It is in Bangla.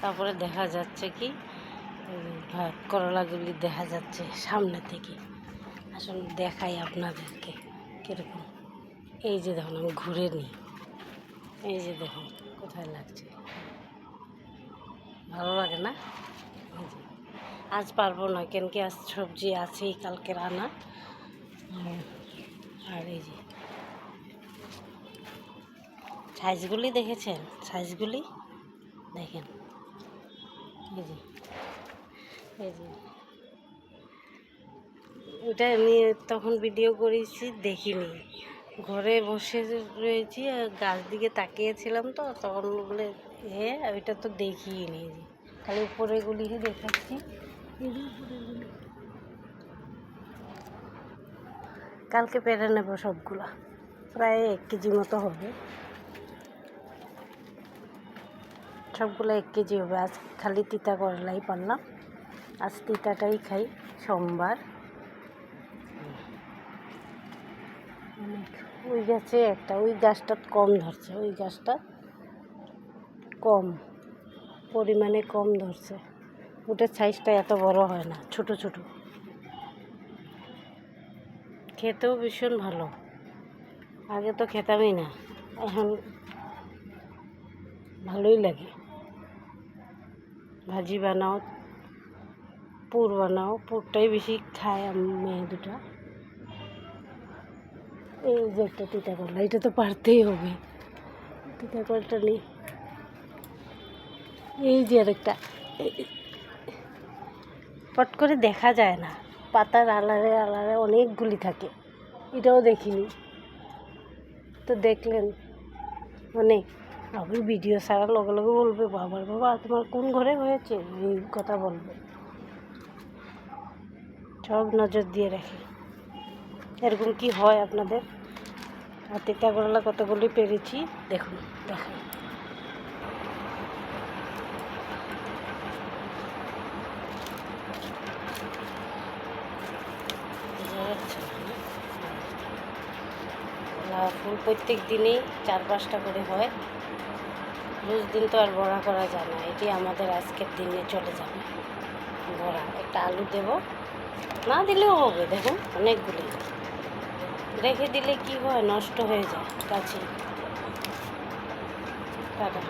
তারপরে দেখা যাচ্ছে কি করলাগুলি দেখা যাচ্ছে সামনে থেকে। আসলে দেখাই আপনাদেরকে কীরকম। এই যে দেখুন, আমি ঘুরে নিই, এই যে দেখুন কোথায় লাগছে, ভালো লাগে না? এই যে আজ পারবো না, কেন কি আজ সবজি আছেই কালকে রান্না। আর এই যে সাইজগুলি দেখেছেন, সাইজগুলি দেখেন। এই যে এই যে ওটা আমি তখন ভিডিও করেছি, দেখিনি, ঘরে বসে রয়েছি আর গাছ দিকে তাকিয়েছিলাম, তো তখন বলে ওইটা তো দেখিই নি, খালি উপরেগুলিই দেখাচ্ছি। কালকে পেরে নেবো সবগুলা, প্রায় 1 কেজি মতো হবে, সবগুলো 1 কেজি হবে। আজ খালি তিতা করলাই পারলাম, আজ তিতাটাই খাই, সোমবার। ওই গাছে একটা, ওই গাছটা কম ধরছে, ওই গাছটা কম পরিমাণে কম ধরছে, ওটার সাইজটা এত বড় হয় না, ছোট ছোট, খেতেও ভীষণ ভালো। আগে তো খেতামই না, এখন ভালোই লাগে। ভাজি বানাও, পুর বানাও, পুরটাই বেশি খায় মেয়ে দুটা। এই যে একটা তিতা করলা, এটা তো পারতেই হবে, তিতা করলাটা নেই। এই যে আরেকটা, পট করে দেখা যায় না, পাতার আলারে আলারে অনেকগুলি থাকে, এটাও দেখিনি, তো দেখলেন অনেক। আমি ভিডিও ছাড়ার লগে লগে বলবে, বাবার বাবা তোমার কোন ঘরে হয়েছে, এই কথা বলবে। সব নজর দিয়ে রাখি। এরকম কি হয় আপনাদের? আর তিতা করলা কতগুলি পেরেছি দেখুন, দেখাই। ফুল প্রত্যেক দিনই 4-5টা করে হয়, রোজ দিন তো আর বড়া করা যায় না, এটি আমাদের আজকের দিনে চলে যাবে বড়া। একটা আলু দেব, না দিলেও হবে, দেখুন অনেকগুলি, রেখে দিলে কি হয়, নষ্ট হয়ে যায় গাছে। টাটা।